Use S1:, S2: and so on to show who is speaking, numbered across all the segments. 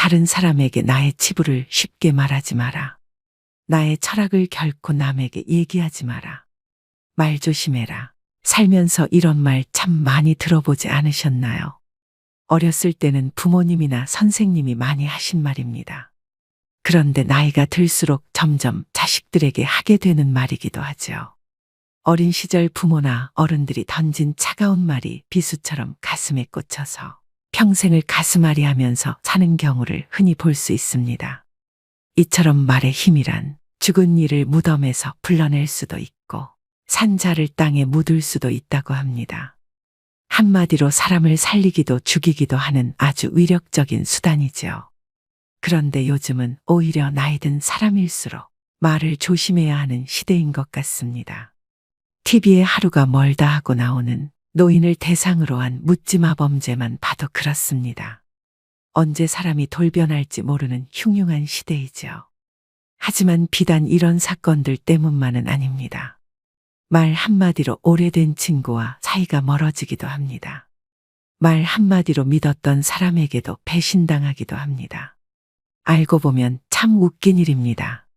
S1: 다른 사람에게 나의 치부를 쉽게 말하지 마라. 나의 철학을 결코 남에게 얘기하지 마라. 말 조심해라. 살면서 이런 말 참 많이 들어보지 않으셨나요? 어렸을 때는 부모님이나 선생님이 많이 하신 말입니다. 그런데 나이가 들수록 점점 자식들에게 하게 되는 말이기도 하죠. 어린 시절 부모나 어른들이 던진 차가운 말이 비수처럼 가슴에 꽂혀서 평생을 가슴앓이 하면서 사는 경우를 흔히 볼 수 있습니다. 이처럼 말의 힘이란 죽은 이를 무덤에서 불러낼 수도 있고 산자를 땅에 묻을 수도 있다고 합니다. 한마디로 사람을 살리기도 죽이기도 하는 아주 위력적인 수단이지요. 그런데 요즘은 오히려 나이 든 사람일수록 말을 조심해야 하는 시대인 것 같습니다. TV에 하루가 멀다 하고 나오는 노인을 대상으로 한 묻지마 범죄만 봐도 그렇습니다. 언제 사람이 돌변할지 모르는 흉흉한 시대이죠. 하지만 비단 이런 사건들 때문만은 아닙니다. 말 한마디로 오래된 친구와 사이가 멀어지기도 합니다. 말 한마디로 믿었던 사람에게도 배신당하기도 합니다. 알고 보면 참 웃긴 일입니다.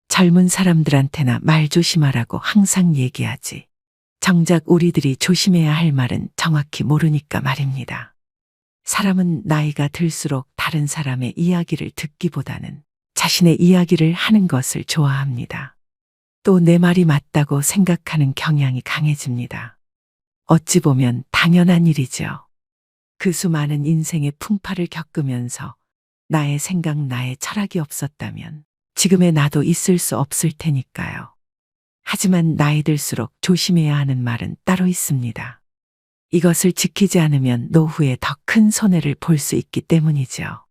S1: 젊은 사람들한테나 말 조심하라고 항상 얘기하지. 정작 우리들이 조심해야 할 말은 정확히 모르니까 말입니다. 사람은 나이가 들수록 다른 사람의 이야기를 듣기보다는 자신의 이야기를 하는 것을 좋아합니다. 또 내 말이 맞다고 생각하는 경향이 강해집니다. 어찌 보면 당연한 일이죠. 그 수많은 인생의 풍파를 겪으면서 나의 생각, 나의 철학이 없었다면 지금의 나도 있을 수 없을 테니까요. 하지만 나이 들수록 조심해야 하는 말은 따로 있습니다. 이것을 지키지 않으면 노후에 더 큰 손해를 볼 수 있기 때문이죠.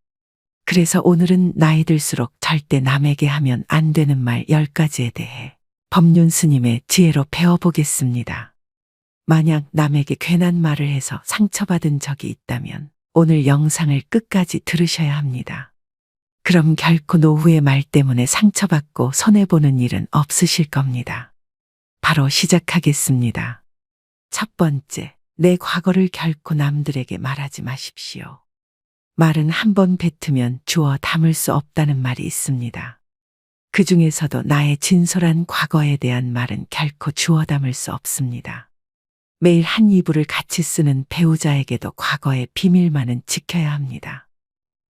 S1: 그래서 오늘은 나이 들수록 절대 남에게 하면 안 되는 말 10가지에 대해 법륜 스님의 지혜로 배워보겠습니다. 만약 남에게 괜한 말을 해서 상처받은 적이 있다면 오늘 영상을 끝까지 들으셔야 합니다. 그럼 결코 노후의 말 때문에 상처받고 손해보는 일은 없으실 겁니다. 바로 시작하겠습니다. 첫 번째, 내 과거를 결코 남들에게 말하지 마십시오. 말은 한 번 뱉으면 주워 담을 수 없다는 말이 있습니다. 그 중에서도 나의 진솔한 과거에 대한 말은 결코 주워 담을 수 없습니다. 매일 한 이불을 같이 쓰는 배우자에게도 과거의 비밀만은 지켜야 합니다.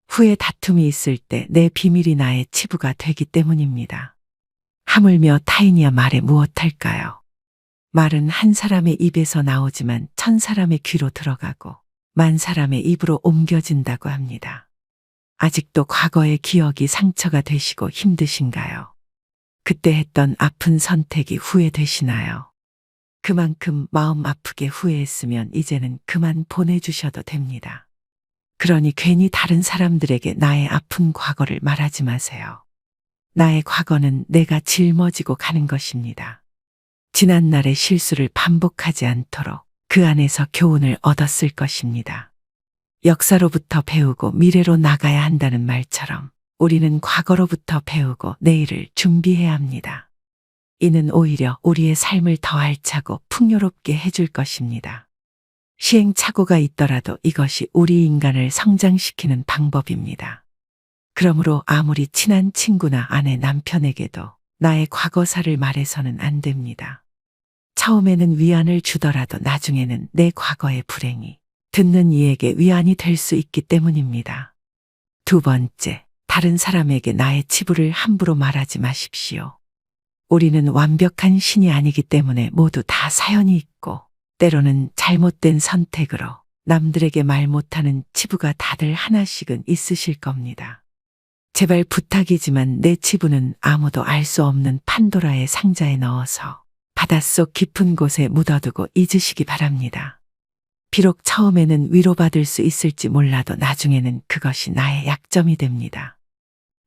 S1: 후에 다툼이 있을 때 내 비밀이 나의 치부가 되기 때문입니다. 하물며 타인이야 말에 무엇할까요? 말은 한 사람의 입에서 나오지만 1000사람의 귀로 들어가고 10,000사람의 입으로 옮겨진다고 합니다. 아직도 과거의 기억이 상처가 되시고 힘드신가요? 그때 했던 아픈 선택이 후회되시나요? 그만큼 마음 아프게 후회했으면 이제는 그만 보내주셔도 됩니다. 그러니 괜히 다른 사람들에게 나의 아픈 과거를 말하지 마세요. 나의 과거는 내가 짊어지고 가는 것입니다. 지난날의 실수를 반복하지 않도록 그 안에서 교훈을 얻었을 것입니다. 역사로부터 배우고 미래로 나가야 한다는 말처럼 우리는 과거로부터 배우고 내일을 준비해야 합니다. 이는 오히려 우리의 삶을 더 알차고 풍요롭게 해줄 것입니다. 시행착오가 있더라도 이것이 우리 인간을 성장시키는 방법입니다. 그러므로 아무리 친한 친구나 아내, 남편에게도 나의 과거사를 말해서는 안 됩니다. 처음에는 위안을 주더라도 나중에는 내 과거의 불행이 듣는 이에게 위안이 될 수 있기 때문입니다. 두 번째, 다른 사람에게 나의 치부를 함부로 말하지 마십시오. 우리는 완벽한 신이 아니기 때문에 모두 다 사연이 있고 때로는 잘못된 선택으로 남들에게 말 못하는 치부가 다들 하나씩은 있으실 겁니다. 제발 부탁이지만 내 치부는 아무도 알 수 없는 판도라의 상자에 넣어서 바닷속 깊은 곳에 묻어두고 잊으시기 바랍니다. 비록 처음에는 위로받을 수 있을지 몰라도 나중에는 그것이 나의 약점이 됩니다.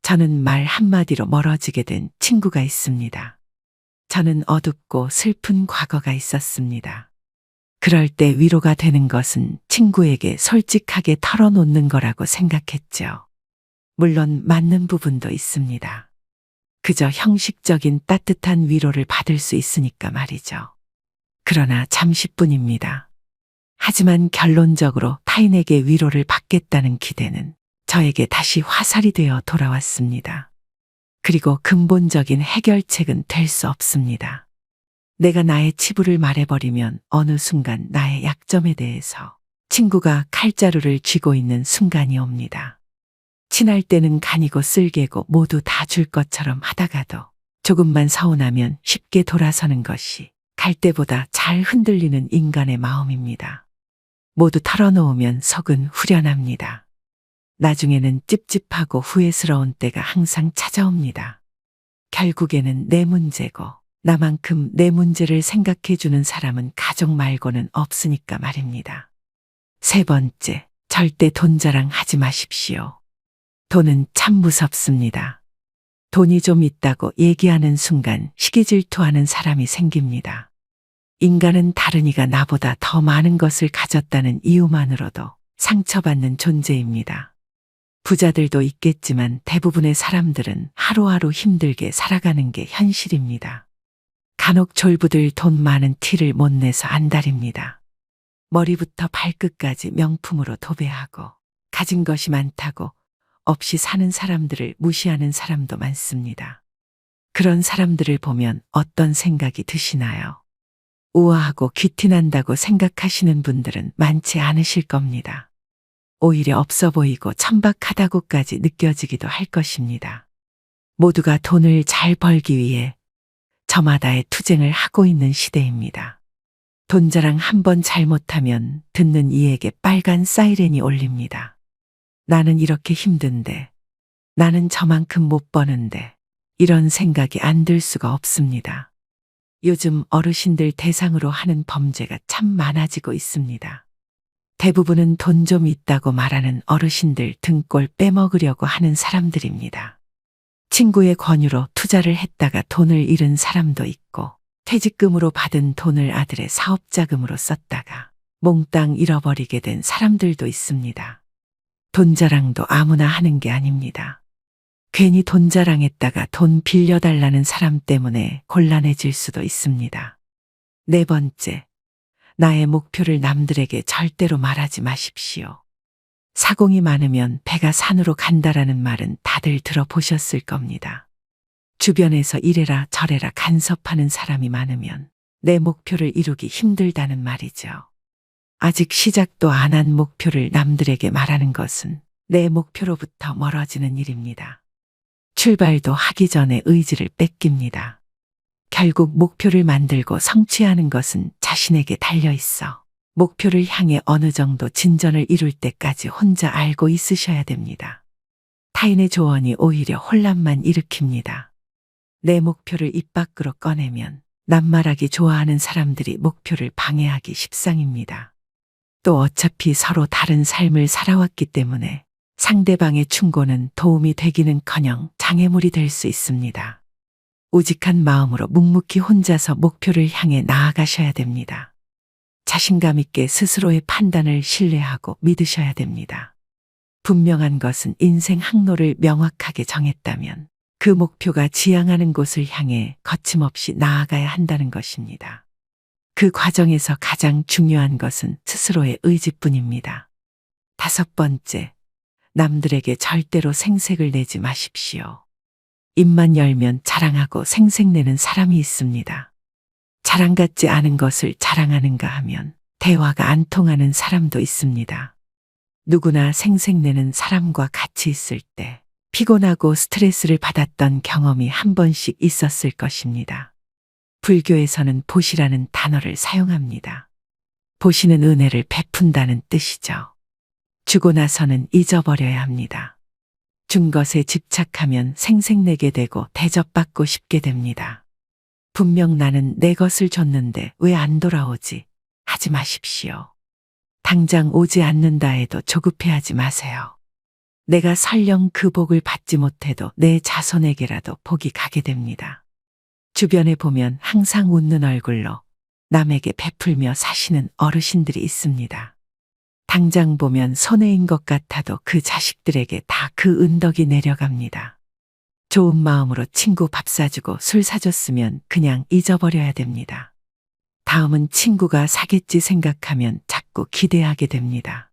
S1: 저는 말 한마디로 멀어지게 된 친구가 있습니다. 저는 어둡고 슬픈 과거가 있었습니다. 그럴 때 위로가 되는 것은 친구에게 솔직하게 털어놓는 거라고 생각했죠. 물론 맞는 부분도 있습니다. 그저 형식적인 따뜻한 위로를 받을 수 있으니까 말이죠. 그러나 잠시뿐입니다. 하지만 결론적으로 타인에게 위로를 받겠다는 기대는 저에게 다시 화살이 되어 돌아왔습니다. 그리고 근본적인 해결책은 될 수 없습니다. 내가 나의 치부를 말해버리면 어느 순간 나의 약점에 대해서 친구가 칼자루를 쥐고 있는 순간이 옵니다. 친할 때는 간이고 쓸개고 모두 다 줄 것처럼 하다가도 조금만 서운하면 쉽게 돌아서는 것이 갈 때보다 잘 흔들리는 인간의 마음입니다. 모두 털어놓으면 속은 후련합니다. 나중에는 찝찝하고 후회스러운 때가 항상 찾아옵니다. 결국에는 내 문제고 나만큼 내 문제를 생각해 주는 사람은 가족 말고는 없으니까 말입니다. 세 번째, 절대 돈 자랑 하지 마십시오. 돈은 참 무섭습니다. 돈이 좀 있다고 얘기하는 순간 시기질투하는 사람이 생깁니다. 인간은 다른이가 나보다 더 많은 것을 가졌다는 이유만으로도 상처받는 존재입니다. 부자들도 있겠지만 대부분의 사람들은 하루하루 힘들게 살아가는 게 현실입니다. 간혹 졸부들 돈 많은 티를 못 내서 안달입니다. 머리부터 발끝까지 명품으로 도배하고 가진 것이 많다고 없이 사는 사람들을 무시하는 사람도 많습니다. 그런 사람들을 보면 어떤 생각이 드시나요? 우아하고 귀티난다고 생각하시는 분들은 많지 않으실 겁니다. 오히려 없어 보이고 천박하다고까지 느껴지기도 할 것입니다. 모두가 돈을 잘 벌기 위해 저마다의 투쟁을 하고 있는 시대입니다. 돈 자랑 한번 잘못하면 듣는 이에게 빨간 사이렌이 울립니다. 나는 이렇게 힘든데, 나는 저만큼 못 버는데, 이런 생각이 안 들 수가 없습니다. 요즘 어르신들 대상으로 하는 범죄가 참 많아지고 있습니다. 대부분은 돈 좀 있다고 말하는 어르신들 등골 빼먹으려고 하는 사람들입니다. 친구의 권유로 투자를 했다가 돈을 잃은 사람도 있고, 퇴직금으로 받은 돈을 아들의 사업자금으로 썼다가 몽땅 잃어버리게 된 사람들도 있습니다. 돈 자랑도 아무나 하는 게 아닙니다. 괜히 돈 자랑했다가 돈 빌려달라는 사람 때문에 곤란해질 수도 있습니다. 네 번째, 나의 목표를 남들에게 절대로 말하지 마십시오. 사공이 많으면 배가 산으로 간다라는 말은 다들 들어보셨을 겁니다. 주변에서 이래라 저래라 간섭하는 사람이 많으면 내 목표를 이루기 힘들다는 말이죠. 아직 시작도 안 한 목표를 남들에게 말하는 것은 내 목표로부터 멀어지는 일입니다. 출발도 하기 전에 의지를 뺏깁니다. 결국 목표를 만들고 성취하는 것은 자신에게 달려 있어 목표를 향해 어느 정도 진전을 이룰 때까지 혼자 알고 있으셔야 됩니다. 타인의 조언이 오히려 혼란만 일으킵니다. 내 목표를 입 밖으로 꺼내면 낱말하기 좋아하는 사람들이 목표를 방해하기 십상입니다. 또 어차피 서로 다른 삶을 살아왔기 때문에 상대방의 충고는 도움이 되기는커녕 장애물이 될 수 있습니다. 우직한 마음으로 묵묵히 혼자서 목표를 향해 나아가셔야 됩니다. 자신감 있게 스스로의 판단을 신뢰하고 믿으셔야 됩니다. 분명한 것은 인생 항로를 명확하게 정했다면 그 목표가 지향하는 곳을 향해 거침없이 나아가야 한다는 것입니다. 그 과정에서 가장 중요한 것은 스스로의 의지뿐입니다. 다섯 번째, 남들에게 절대로 생색을 내지 마십시오. 입만 열면 자랑하고 생색내는 사람이 있습니다. 자랑 같지 않은 것을 자랑하는가 하면 대화가 안 통하는 사람도 있습니다. 누구나 생색내는 사람과 같이 있을 때 피곤하고 스트레스를 받았던 경험이 한 번씩 있었을 것입니다. 불교에서는 보시라는 단어를 사용합니다. 보시는 은혜를 베푼다는 뜻이죠. 주고 나서는 잊어버려야 합니다. 준 것에 집착하면 생색내게 되고 대접받고 싶게 됩니다. 분명 나는 내 것을 줬는데 왜 안 돌아오지? 하지 마십시오. 당장 오지 않는다 해도 조급해하지 마세요. 내가 설령 그 복을 받지 못해도 내 자손에게라도 복이 가게 됩니다. 주변에 보면 항상 웃는 얼굴로 남에게 베풀며 사시는 어르신들이 있습니다. 당장 보면 손해인 것 같아도 그 자식들에게 다 그 은덕이 내려갑니다. 좋은 마음으로 친구 밥 사주고 술 사줬으면 그냥 잊어버려야 됩니다. 다음은 친구가 사겠지 생각하면 자꾸 기대하게 됩니다.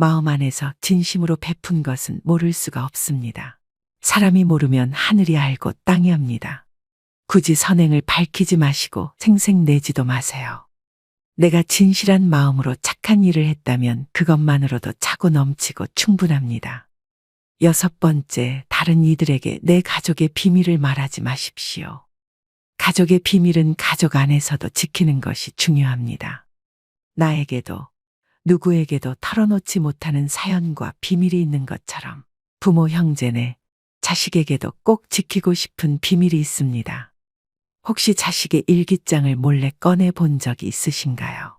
S1: 마음 안에서 진심으로 베푼 것은 모를 수가 없습니다. 사람이 모르면 하늘이 알고 땅이 압니다. 굳이 선행을 밝히지 마시고 생색내지도 마세요. 내가 진실한 마음으로 착한 일을 했다면 그것만으로도 차고 넘치고 충분합니다. 6번째, 다른 이들에게 내 가족의 비밀을 말하지 마십시오. 가족의 비밀은 가족 안에서도 지키는 것이 중요합니다. 나에게도 누구에게도 털어놓지 못하는 사연과 비밀이 있는 것처럼 부모, 형제네, 자식에게도 꼭 지키고 싶은 비밀이 있습니다. 혹시 자식의 일기장을 몰래 꺼내 본 적이 있으신가요?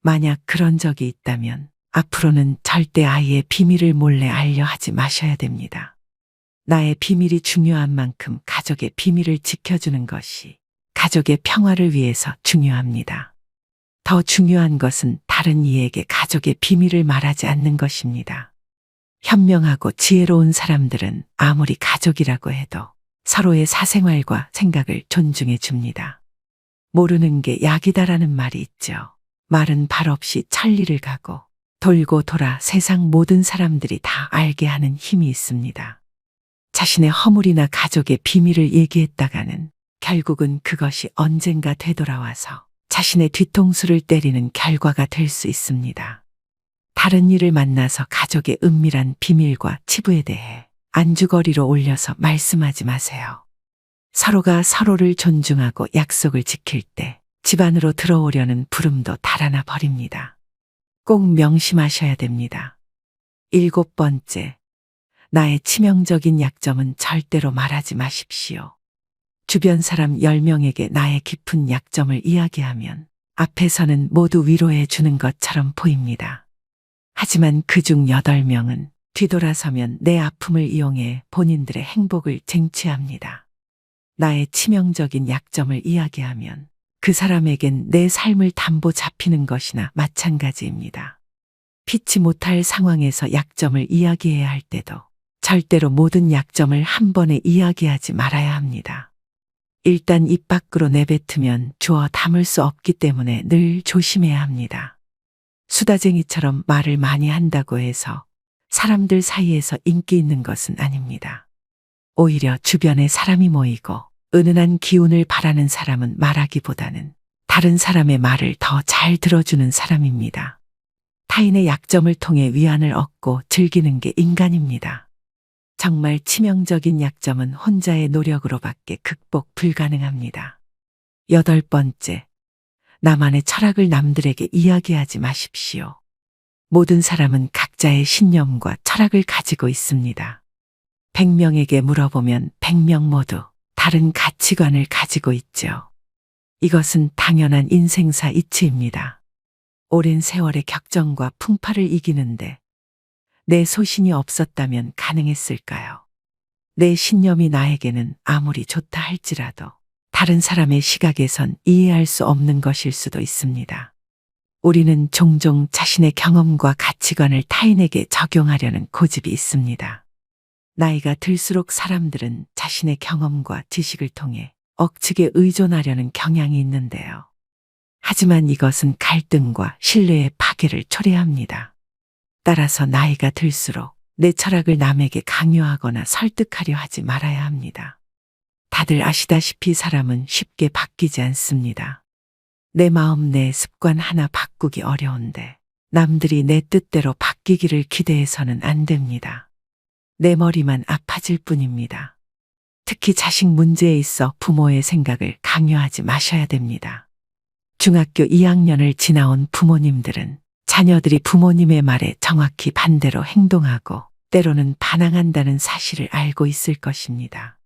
S1: 만약 그런 적이 있다면 앞으로는 절대 아이의 비밀을 몰래 알려 하지 마셔야 됩니다. 나의 비밀이 중요한 만큼 가족의 비밀을 지켜주는 것이 가족의 평화를 위해서 중요합니다. 더 중요한 것은 다른 이에게 가족의 비밀을 말하지 않는 것입니다. 현명하고 지혜로운 사람들은 아무리 가족이라고 해도 서로의 사생활과 생각을 존중해 줍니다. 모르는 게 약이다라는 말이 있죠. 말은 발 없이 천리를 가고 돌고 돌아 세상 모든 사람들이 다 알게 하는 힘이 있습니다. 자신의 허물이나 가족의 비밀을 얘기했다가는 결국은 그것이 언젠가 되돌아와서 자신의 뒤통수를 때리는 결과가 될 수 있습니다. 다른 이를 만나서 가족의 은밀한 비밀과 치부에 대해 안주거리로 올려서 말씀하지 마세요. 서로가 서로를 존중하고 약속을 지킬 때 집 안으로 들어오려는 부름도 달아나 버립니다. 꼭 명심하셔야 됩니다. 7번째, 나의 치명적인 약점은 절대로 말하지 마십시오. 주변 사람 10명에게 나의 깊은 약점을 이야기하면 앞에서는 모두 위로해 주는 것처럼 보입니다. 하지만 그중 8명은 뒤돌아서면 내 아픔을 이용해 본인들의 행복을 쟁취합니다. 나의 치명적인 약점을 이야기하면 그 사람에겐 내 삶을 담보 잡히는 것이나 마찬가지입니다. 피치 못할 상황에서 약점을 이야기해야 할 때도 절대로 모든 약점을 한 번에 이야기하지 말아야 합니다. 일단 입 밖으로 내뱉으면 주워 담을 수 없기 때문에 늘 조심해야 합니다. 수다쟁이처럼 말을 많이 한다고 해서 사람들 사이에서 인기 있는 것은 아닙니다. 오히려 주변에 사람이 모이고 은은한 기운을 바라는 사람은 말하기보다는 다른 사람의 말을 더 잘 들어주는 사람입니다. 타인의 약점을 통해 위안을 얻고 즐기는 게 인간입니다. 정말 치명적인 약점은 혼자의 노력으로밖에 극복 불가능합니다. 8번째, 나만의 철학을 남들에게 이야기하지 마십시오. 모든 사람은 각자의 신념과 철학을 가지고 있습니다. 100명에게 물어보면 100명 모두 다른 가치관을 가지고 있죠. 이것은 당연한 인생사 이치입니다. 오랜 세월의 격정과 풍파를 이기는데 내 소신이 없었다면 가능했을까요? 내 신념이 나에게는 아무리 좋다 할지라도 다른 사람의 시각에선 이해할 수 없는 것일 수도 있습니다. 우리는 종종 자신의 경험과 가치관을 타인에게 적용하려는 고집이 있습니다. 나이가 들수록 사람들은 자신의 경험과 지식을 통해 억측에 의존하려는 경향이 있는데요. 하지만 이것은 갈등과 신뢰의 파괴를 초래합니다. 따라서 나이가 들수록 내 철학을 남에게 강요하거나 설득하려 하지 말아야 합니다. 다들 아시다시피 사람은 쉽게 바뀌지 않습니다. 내 마음, 내 습관 하나 바꾸기 어려운데 남들이 내 뜻대로 바뀌기를 기대해서는 안 됩니다. 내 머리만 아파질 뿐입니다. 특히 자식 문제에 있어 부모의 생각을 강요하지 마셔야 됩니다. 중학교 2학년을 지나온 부모님들은 자녀들이 부모님의 말에 정확히 반대로 행동하고 때로는 반항한다는 사실을 알고 있을 것입니다.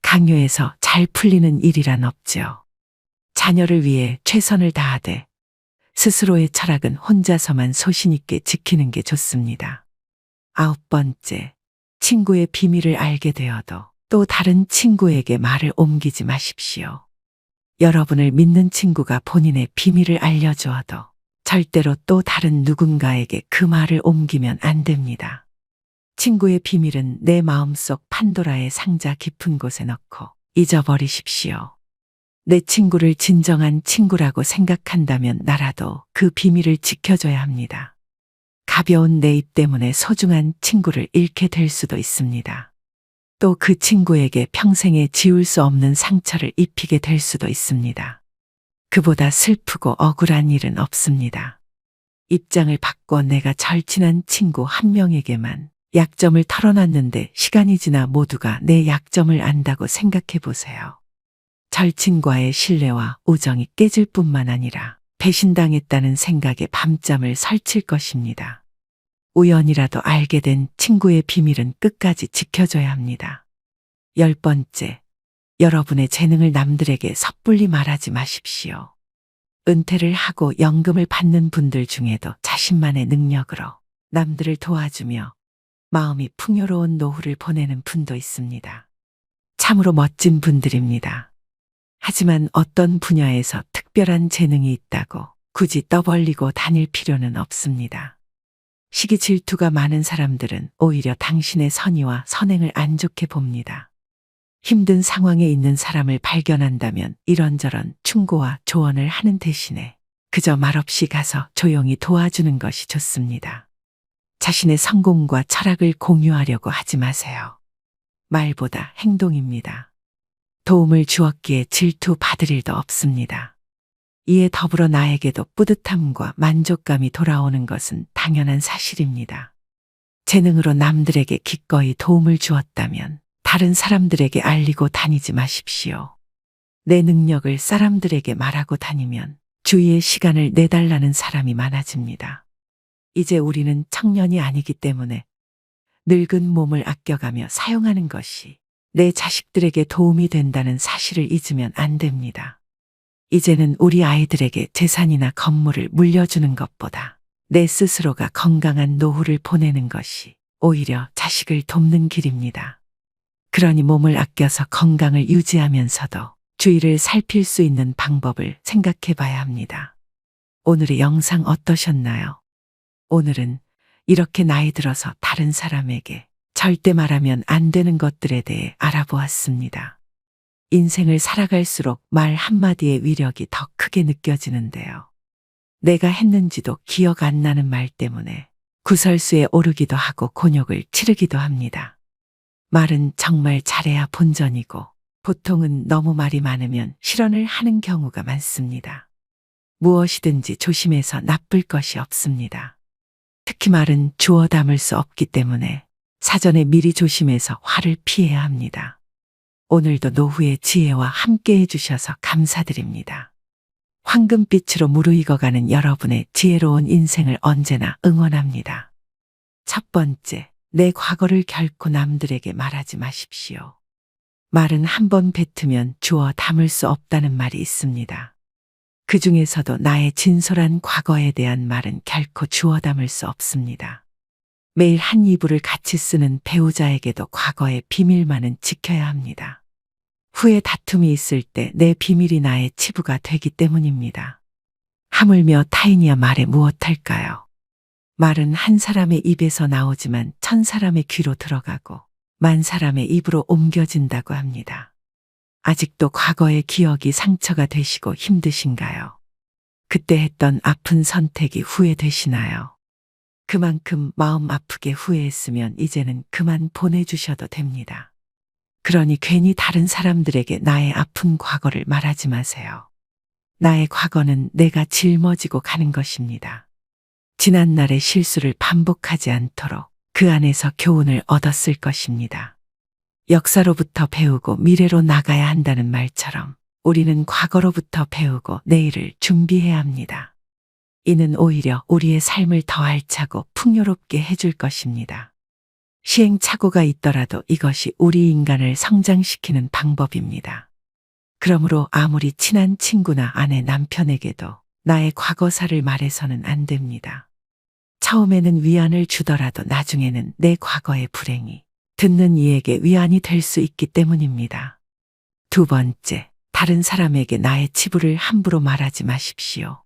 S1: 강요해서 잘 풀리는 일이란 없죠. 자녀를 위해 최선을 다하되 스스로의 철학은 혼자서만 소신 있게 지키는 게 좋습니다. 9번째, 친구의 비밀을 알게 되어도 또 다른 친구에게 말을 옮기지 마십시오. 여러분을 믿는 친구가 본인의 비밀을 알려주어도 절대로 또 다른 누군가에게 그 말을 옮기면 안 됩니다. 친구의 비밀은 내 마음속 판도라의 상자 깊은 곳에 넣고 잊어버리십시오. 내 친구를 진정한 친구라고 생각한다면 나라도 그 비밀을 지켜줘야 합니다. 가벼운 내 입 때문에 소중한 친구를 잃게 될 수도 있습니다. 또 그 친구에게 평생에 지울 수 없는 상처를 입히게 될 수도 있습니다. 그보다 슬프고 억울한 일은 없습니다. 입장을 바꿔 내가 절친한 친구 한 명에게만 약점을 털어놨는데 시간이 지나 모두가 내 약점을 안다고 생각해 보세요. 절친과의 신뢰와 우정이 깨질 뿐만 아니라 배신당했다는 생각에 밤잠을 설칠 것입니다. 우연이라도 알게 된 친구의 비밀은 끝까지 지켜줘야 합니다. 10번째, 여러분의 재능을 남들에게 섣불리 말하지 마십시오. 은퇴를 하고 연금을 받는 분들 중에도 자신만의 능력으로 남들을 도와주며 마음이 풍요로운 노후를 보내는 분도 있습니다. 참으로 멋진 분들입니다. 하지만 어떤 분야에서 특별한 재능이 있다고 굳이 떠벌리고 다닐 필요는 없습니다. 시기 질투가 많은 사람들은 오히려 당신의 선의와 선행을 안 좋게 봅니다. 힘든 상황에 있는 사람을 발견한다면 이런저런 충고와 조언을 하는 대신에 그저 말없이 가서 조용히 도와주는 것이 좋습니다. 자신의 성공과 철학을 공유하려고 하지 마세요. 말보다 행동입니다. 도움을 주었기에 질투 받을 일도 없습니다. 이에 더불어 나에게도 뿌듯함과 만족감이 돌아오는 것은 당연한 사실입니다. 재능으로 남들에게 기꺼이 도움을 주었다면 다른 사람들에게 알리고 다니지 마십시오. 내 능력을 사람들에게 말하고 다니면 주위에 시간을 내달라는 사람이 많아집니다. 이제 우리는 청년이 아니기 때문에 늙은 몸을 아껴가며 사용하는 것이 내 자식들에게 도움이 된다는 사실을 잊으면 안 됩니다. 이제는 우리 아이들에게 재산이나 건물을 물려주는 것보다 내 스스로가 건강한 노후를 보내는 것이 오히려 자식을 돕는 길입니다. 그러니 몸을 아껴서 건강을 유지하면서도 주위를 살필 수 있는 방법을 생각해 봐야 합니다. 오늘의 영상 어떠셨나요? 오늘은 이렇게 나이 들어서 다른 사람에게 절대 말하면 안 되는 것들에 대해 알아보았습니다. 인생을 살아갈수록 말 한마디의 위력이 더 크게 느껴지는데요. 내가 했는지도 기억 안 나는 말 때문에 구설수에 오르기도 하고 곤욕을 치르기도 합니다. 말은 정말 잘해야 본전이고 보통은 너무 말이 많으면 실언을 하는 경우가 많습니다. 무엇이든지 조심해서 나쁠 것이 없습니다. 특히 말은 주워 담을 수 없기 때문에 사전에 미리 조심해서 화를 피해야 합니다. 오늘도 노후의 지혜와 함께 해주셔서 감사드립니다. 황금빛으로 무르익어가는 여러분의 지혜로운 인생을 언제나 응원합니다. 첫 번째, 내 과거를 결코 남들에게 말하지 마십시오. 말은 한 번 뱉으면 주워 담을 수 없다는 말이 있습니다. 그 중에서도 나의 진솔한 과거에 대한 말은 결코 주워 담을 수 없습니다. 매일 한 이불을 같이 쓰는 배우자에게도 과거의 비밀만은 지켜야 합니다. 후에 다툼이 있을 때 내 비밀이 나의 치부가 되기 때문입니다. 하물며 타인이야 말에 무엇할까요? 말은 한 사람의 입에서 나오지만 1000사람의 귀로 들어가고 10,000사람의 입으로 옮겨진다고 합니다. 아직도 과거의 기억이 상처가 되시고 힘드신가요? 그때 했던 아픈 선택이 후회되시나요? 그만큼 마음 아프게 후회했으면 이제는 그만 보내주셔도 됩니다. 그러니 괜히 다른 사람들에게 나의 아픈 과거를 말하지 마세요. 나의 과거는 내가 짊어지고 가는 것입니다. 지난날의 실수를 반복하지 않도록 그 안에서 교훈을 얻었을 것입니다. 역사로부터 배우고 미래로 나가야 한다는 말처럼 우리는 과거로부터 배우고 내일을 준비해야 합니다. 이는 오히려 우리의 삶을 더 알차고 풍요롭게 해줄 것입니다. 시행착오가 있더라도 이것이 우리 인간을 성장시키는 방법입니다. 그러므로 아무리 친한 친구나 아내, 남편에게도 나의 과거사를 말해서는 안 됩니다. 처음에는 위안을 주더라도 나중에는 내 과거의 불행이 듣는 이에게 위안이 될 수 있기 때문입니다. 두 번째, 다른 사람에게 나의 치부를 함부로 말하지 마십시오.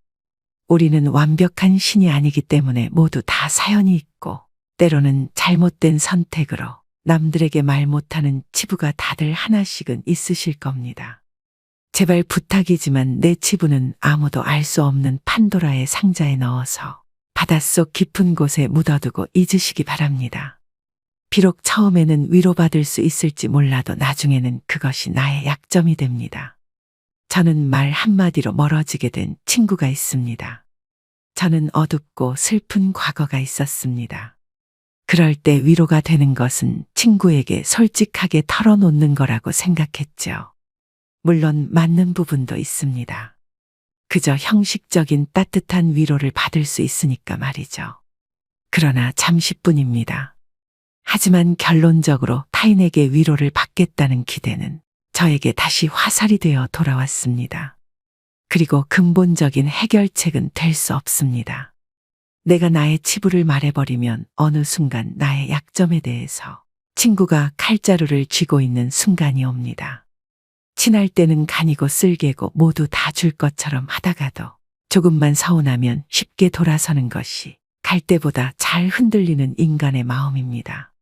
S1: 우리는 완벽한 신이 아니기 때문에 모두 다 사연이 있고 때로는 잘못된 선택으로 남들에게 말 못하는 치부가 다들 하나씩은 있으실 겁니다. 제발 부탁이지만 내 치부는 아무도 알 수 없는 판도라의 상자에 넣어서 바닷속 깊은 곳에 묻어두고 잊으시기 바랍니다. 비록 처음에는 위로받을 수 있을지 몰라도 나중에는 그것이 나의 약점이 됩니다. 저는 말 한마디로 멀어지게 된 친구가 있습니다. 저는 어둡고 슬픈 과거가 있었습니다. 그럴 때 위로가 되는 것은 친구에게 솔직하게 털어놓는 거라고 생각했죠. 물론 맞는 부분도 있습니다. 그저 형식적인 따뜻한 위로를 받을 수 있으니까 말이죠. 그러나 잠시뿐입니다. 하지만 결론적으로 타인에게 위로를 받겠다는 기대는 저에게 다시 화살이 되어 돌아왔습니다. 그리고 근본적인 해결책은 될 수 없습니다. 내가 나의 치부를 말해버리면 어느 순간 나의 약점에 대해서 친구가 칼자루를 쥐고 있는 순간이 옵니다. 친할 때는 간이고 쓸개고 모두 다 줄 것처럼 하다가도 조금만 서운하면 쉽게 돌아서는 것이 갈 때보다 잘 흔들리는 인간의 마음입니다.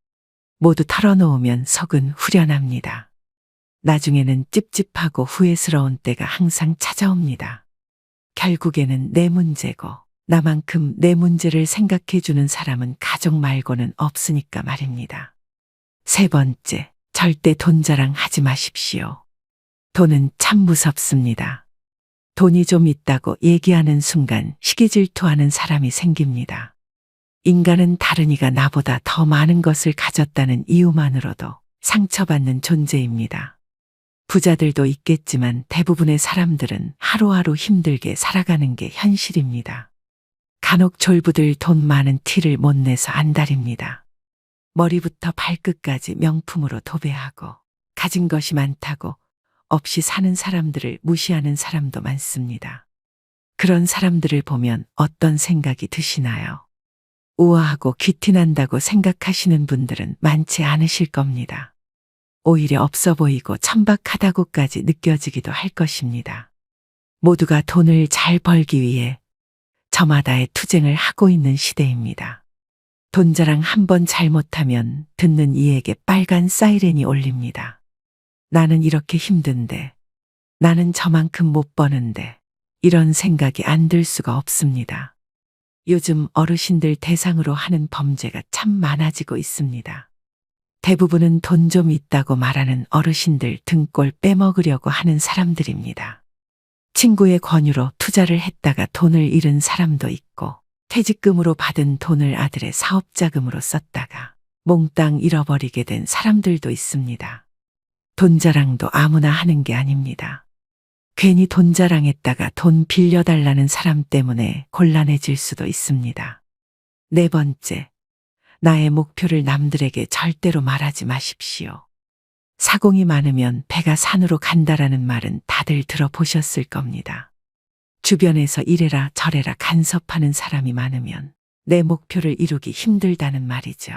S1: 모두 털어놓으면 속은 후련합니다. 나중에는 찝찝하고 후회스러운 때가 항상 찾아옵니다. 결국에는 내 문제고 나만큼 내 문제를 생각해주는 사람은 가족 말고는 없으니까 말입니다. 세 번째, 절대 돈 자랑하지 마십시오. 돈은 참 무섭습니다. 돈이 좀 있다고 얘기하는 순간 시기질투하는 사람이 생깁니다. 인간은 다른 이가 나보다 더 많은 것을 가졌다는 이유만으로도 상처받는 존재입니다. 부자들도 있겠지만 대부분의 사람들은 하루하루 힘들게 살아가는 게 현실입니다. 간혹 졸부들 돈 많은 티를 못 내서 안달입니다. 머리부터 발끝까지 명품으로 도배하고 가진 것이 많다고 없이 사는 사람들을 무시하는 사람도 많습니다. 그런 사람들을 보면 어떤 생각이 드시나요? 우아하고 귀티난다고 생각하시는 분들은 많지 않으실 겁니다. 오히려 없어 보이고 천박하다고까지 느껴지기도 할 것입니다. 모두가 돈을 잘 벌기 위해 저마다의 투쟁을 하고 있는 시대입니다. 돈 자랑 한 번 잘못하면 듣는 이에게 빨간 사이렌이 울립니다. 나는 이렇게 힘든데, 나는 저만큼 못 버는데, 이런 생각이 안 들 수가 없습니다. 요즘 어르신들 대상으로 하는 범죄가 참 많아지고 있습니다. 대부분은 돈 좀 있다고 말하는 어르신들 등골 빼먹으려고 하는 사람들입니다. 친구의 권유로 투자를 했다가 돈을 잃은 사람도 있고, 퇴직금으로 받은 돈을 아들의 사업자금으로 썼다가 몽땅 잃어버리게 된 사람들도 있습니다. 돈 자랑도 아무나 하는 게 아닙니다. 괜히 돈 자랑했다가 돈 빌려달라는 사람 때문에 곤란해질 수도 있습니다. 네 번째, 나의 목표를 남들에게 절대로 말하지 마십시오. 사공이 많으면 배가 산으로 간다라는 말은 다들 들어보셨을 겁니다. 주변에서 이래라 저래라 간섭하는 사람이 많으면 내 목표를 이루기 힘들다는 말이죠.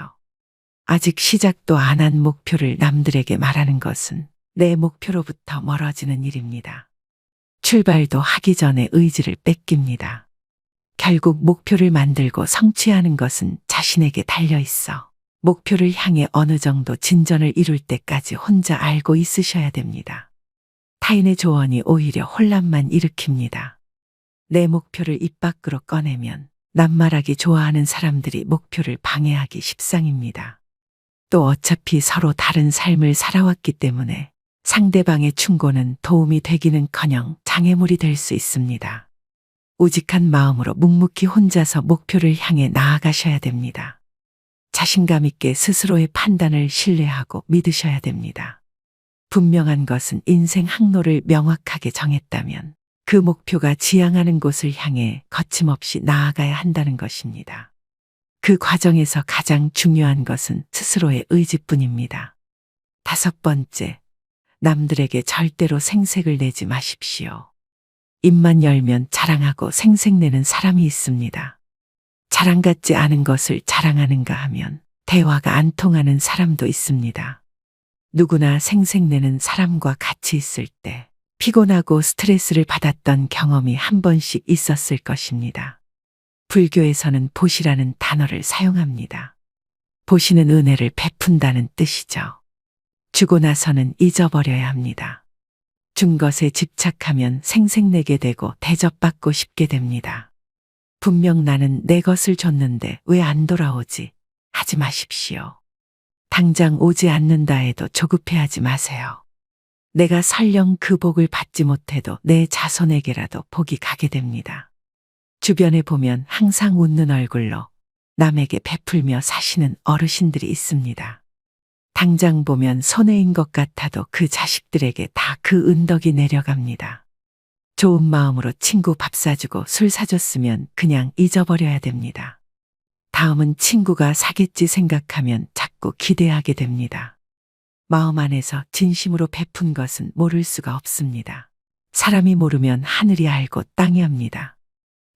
S1: 아직 시작도 안 한 목표를 남들에게 말하는 것은 내 목표로부터 멀어지는 일입니다. 출발도 하기 전에 의지를 뺏깁니다. 결국 목표를 만들고 성취하는 것은 자신에게 달려 있어 목표를 향해 어느 정도 진전을 이룰 때까지 혼자 알고 있으셔야 됩니다. 타인의 조언이 오히려 혼란만 일으킵니다. 내 목표를 입 밖으로 꺼내면 낱말하기 좋아하는 사람들이 목표를 방해하기 십상입니다. 또 어차피 서로 다른 삶을 살아왔기 때문에 상대방의 충고는 도움이 되기는커녕 장애물이 될 수 있습니다. 우직한 마음으로 묵묵히 혼자서 목표를 향해 나아가셔야 됩니다. 자신감 있게 스스로의 판단을 신뢰하고 믿으셔야 됩니다. 분명한 것은 인생 항로를 명확하게 정했다면 그 목표가 지향하는 곳을 향해 거침없이 나아가야 한다는 것입니다. 그 과정에서 가장 중요한 것은 스스로의 의지뿐입니다. 다섯 번째, 남들에게 절대로 생색을 내지 마십시오. 입만 열면 자랑하고 생색내는 사람이 있습니다. 자랑 같지 않은 것을 자랑하는가 하면 대화가 안 통하는 사람도 있습니다. 누구나 생색내는 사람과 같이 있을 때 피곤하고 스트레스를 받았던 경험이 한 번씩 있었을 것입니다. 불교에서는 보시라는 단어를 사용합니다. 보시는 은혜를 베푼다는 뜻이죠. 주고 나서는 잊어버려야 합니다. 준 것에 집착하면 생색내게 되고 대접받고 싶게 됩니다. 분명 나는 내 것을 줬는데 왜 안 돌아오지? 하지 마십시오. 당장 오지 않는다 해도 조급해하지 마세요. 내가 설령 그 복을 받지 못해도 내 자손에게라도 복이 가게 됩니다. 주변에 보면 항상 웃는 얼굴로 남에게 베풀며 사시는 어르신들이 있습니다. 당장 보면 손해인 것 같아도 그 자식들에게 다 그 은덕이 내려갑니다. 좋은 마음으로 친구 밥 사주고 술 사줬으면 그냥 잊어버려야 됩니다. 다음은 친구가 사겠지 생각하면 자꾸 기대하게 됩니다. 마음 안에서 진심으로 베푼 것은 모를 수가 없습니다. 사람이 모르면 하늘이 알고 땅이 압니다.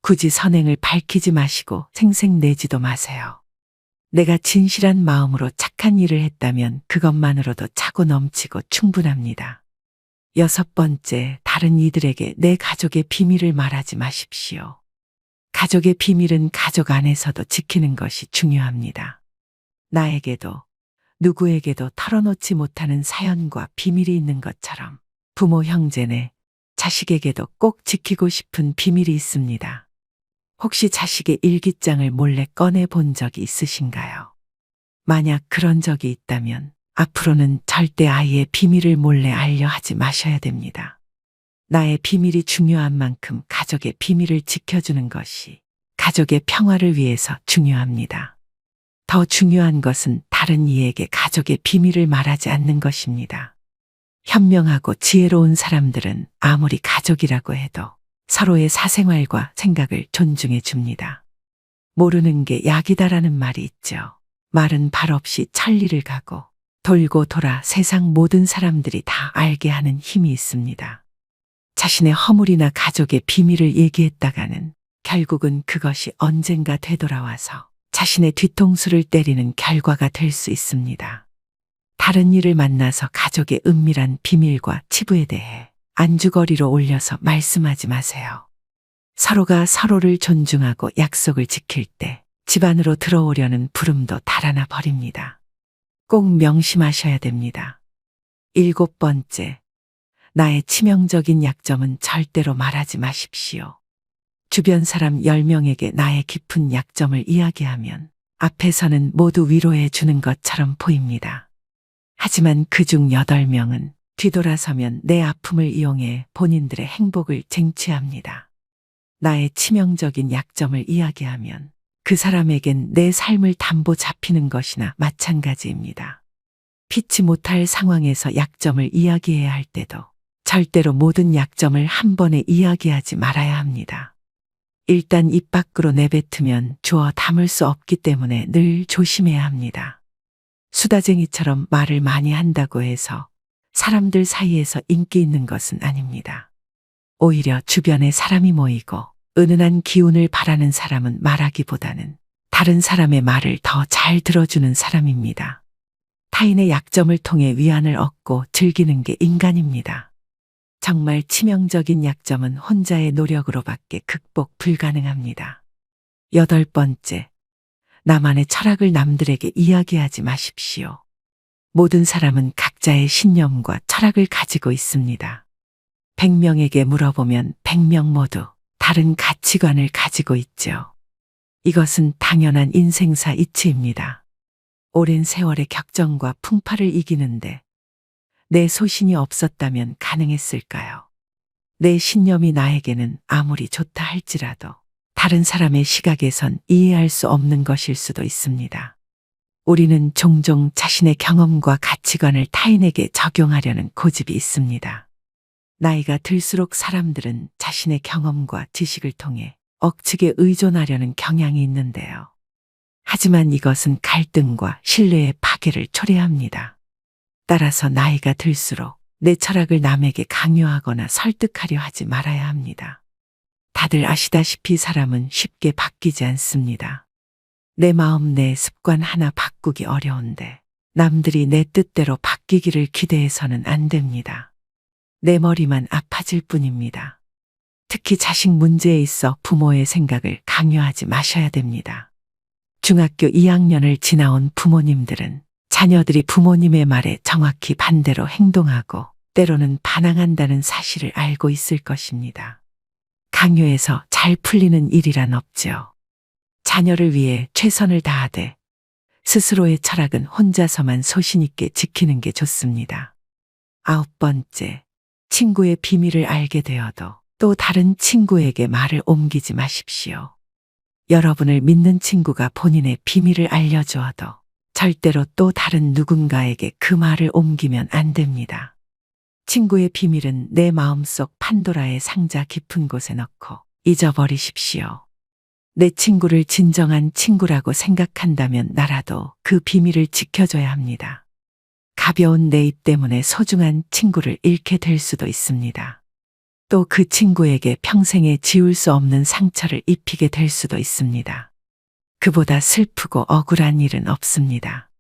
S1: 굳이 선행을 밝히지 마시고 생색내지도 마세요. 내가 진실한 마음으로 착한 일을 했다면 그것만으로도 차고 넘치고 충분합니다. 6번째, 다른 이들에게 내 가족의 비밀을 말하지 마십시오. 가족의 비밀은 가족 안에서도 지키는 것이 중요합니다. 나에게도 누구에게도 털어놓지 못하는 사연과 비밀이 있는 것처럼 부모, 형제네, 자식에게도 꼭 지키고 싶은 비밀이 있습니다. 혹시 자식의 일기장을 몰래 꺼내 본 적이 있으신가요? 만약 그런 적이 있다면 앞으로는 절대 아이의 비밀을 몰래 알려 하지 마셔야 됩니다. 나의 비밀이 중요한 만큼 가족의 비밀을 지켜주는 것이 가족의 평화를 위해서 중요합니다. 더 중요한 것은 다른 이에게 가족의 비밀을 말하지 않는 것입니다. 현명하고 지혜로운 사람들은 아무리 가족이라고 해도 서로의 사생활과 생각을 존중해 줍니다. 모르는 게 약이다라는 말이 있죠. 말은 발 없이 천리를 가고 돌고 돌아 세상 모든 사람들이 다 알게 하는 힘이 있습니다. 자신의 허물이나 가족의 비밀을 얘기했다가는 결국은 그것이 언젠가 되돌아와서 자신의 뒤통수를 때리는 결과가 될 수 있습니다. 다른 이를 만나서 가족의 은밀한 비밀과 치부에 대해 안주거리로 올려서 말씀하지 마세요. 서로가 서로를 존중하고 약속을 지킬 때 집안으로 들어오려는 부름도 달아나 버립니다. 꼭 명심하셔야 됩니다. 7번째, 나의 치명적인 약점은 절대로 말하지 마십시오. 주변 사람 10명에게 나의 깊은 약점을 이야기하면 앞에서는 모두 위로해 주는 것처럼 보입니다. 하지만 그중 8명은 뒤돌아서면 내 아픔을 이용해 본인들의 행복을 쟁취합니다. 나의 치명적인 약점을 이야기하면 그 사람에겐 내 삶을 담보 잡히는 것이나 마찬가지입니다. 피치 못할 상황에서 약점을 이야기해야 할 때도 절대로 모든 약점을 한 번에 이야기하지 말아야 합니다. 일단 입 밖으로 내뱉으면 주워 담을 수 없기 때문에 늘 조심해야 합니다. 수다쟁이처럼 말을 많이 한다고 해서 사람들 사이에서 인기 있는 것은 아닙니다. 오히려 주변에 사람이 모이고 은은한 기운을 바라는 사람은 말하기보다는 다른 사람의 말을 더 잘 들어주는 사람입니다. 타인의 약점을 통해 위안을 얻고 즐기는 게 인간입니다. 정말 치명적인 약점은 혼자의 노력으로밖에 극복 불가능합니다. 8번째, 나만의 철학을 남들에게 이야기하지 마십시오. 모든 사람은 각자의 신념과 철학을 가지고 있습니다. 100명에게 물어보면 100명 모두 다른 가치관을 가지고 있죠. 이것은 당연한 인생사 이치입니다. 오랜 세월의 격정과 풍파를 이기는데 내 소신이 없었다면 가능했을까요? 내 신념이 나에게는 아무리 좋다 할지라도 다른 사람의 시각에선 이해할 수 없는 것일 수도 있습니다. 우리는 종종 자신의 경험과 가치관을 타인에게 적용하려는 고집이 있습니다. 나이가 들수록 사람들은 자신의 경험과 지식을 통해 억측에 의존하려는 경향이 있는데요. 하지만 이것은 갈등과 신뢰의 파괴를 초래합니다. 따라서 나이가 들수록 내 철학을 남에게 강요하거나 설득하려 하지 말아야 합니다. 다들 아시다시피 사람은 쉽게 바뀌지 않습니다. 내 마음, 내 습관 하나 바꾸기 어려운데 남들이 내 뜻대로 바뀌기를 기대해서는 안 됩니다. 내 머리만 아파질 뿐입니다. 특히 자식 문제에 있어 부모의 생각을 강요하지 마셔야 됩니다. 중학교 2학년을 지나온 부모님들은 자녀들이 부모님의 말에 정확히 반대로 행동하고 때로는 반항한다는 사실을 알고 있을 것입니다. 강요해서 잘 풀리는 일이란 없지요. 자녀를 위해 최선을 다하되 스스로의 철학은 혼자서만 소신 있게 지키는 게 좋습니다. 9번째, 친구의 비밀을 알게 되어도 또 다른 친구에게 말을 옮기지 마십시오. 여러분을 믿는 친구가 본인의 비밀을 알려주어도 절대로 또 다른 누군가에게 그 말을 옮기면 안 됩니다. 친구의 비밀은 내 마음속 판도라의 상자 깊은 곳에 넣고 잊어버리십시오. 내 친구를 진정한 친구라고 생각한다면 나라도 그 비밀을 지켜줘야 합니다. 가벼운 내 입 때문에 소중한 친구를 잃게 될 수도 있습니다. 또 그 친구에게 평생에 지울 수 없는 상처를 입히게 될 수도 있습니다. 그보다 슬프고 억울한 일은 없습니다.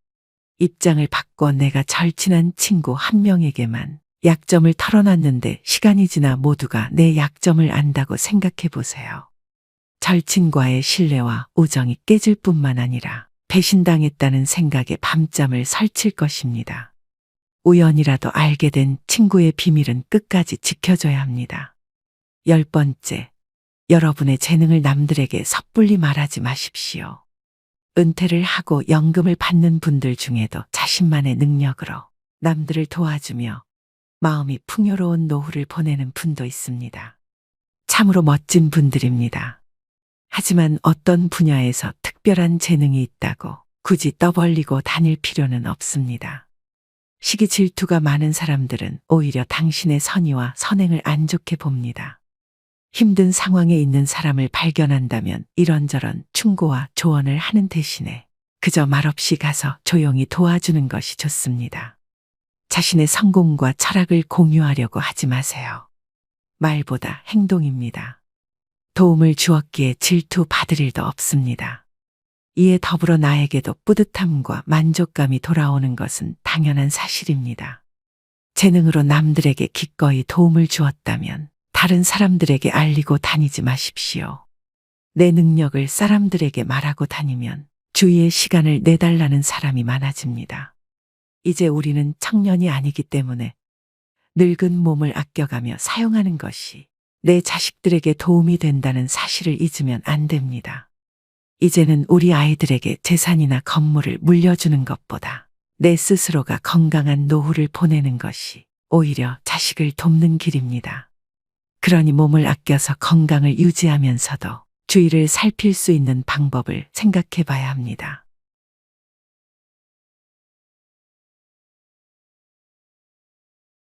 S1: 입장을 바꿔 내가 절친한 친구 한 명에게만 약점을 털어놨는데 시간이 지나 모두가 내 약점을 안다고 생각해 보세요. 절친과의 신뢰와 우정이 깨질 뿐만 아니라 배신당했다는 생각에 밤잠을 설칠 것입니다. 우연이라도 알게 된 친구의 비밀은 끝까지 지켜줘야 합니다. 10번째, 여러분의 재능을 남들에게 섣불리 말하지 마십시오. 은퇴를 하고 연금을 받는 분들 중에도 자신만의 능력으로 남들을 도와주며 마음이 풍요로운 노후를 보내는 분도 있습니다. 참으로 멋진 분들입니다. 하지만 어떤 분야에서 특별한 재능이 있다고 굳이 떠벌리고 다닐 필요는 없습니다. 시기 질투가 많은 사람들은 오히려 당신의 선의와 선행을 안 좋게 봅니다. 힘든 상황에 있는 사람을 발견한다면 이런저런 충고와 조언을 하는 대신에 그저 말없이 가서 조용히 도와주는 것이 좋습니다. 자신의 성공과 철학을 공유하려고 하지 마세요. 말보다 행동입니다. 도움을 주었기에 질투받을 일도 없습니다. 이에 더불어 나에게도 뿌듯함과 만족감이 돌아오는 것은 당연한 사실입니다. 재능으로 남들에게 기꺼이 도움을 주었다면 다른 사람들에게 알리고 다니지 마십시오. 내 능력을 사람들에게 말하고 다니면 주위에 시간을 내달라는 사람이 많아집니다. 이제 우리는 청년이 아니기 때문에 늙은 몸을 아껴가며 사용하는 것이 내 자식들에게 도움이 된다는 사실을 잊으면 안 됩니다. 이제는 우리 아이들에게 재산이나 건물을 물려주는 것보다 내 스스로가 건강한 노후를 보내는 것이 오히려 자식을 돕는 길입니다. 그러니 몸을 아껴서 건강을 유지하면서도 주위를 살필 수 있는 방법을 생각해 봐야 합니다.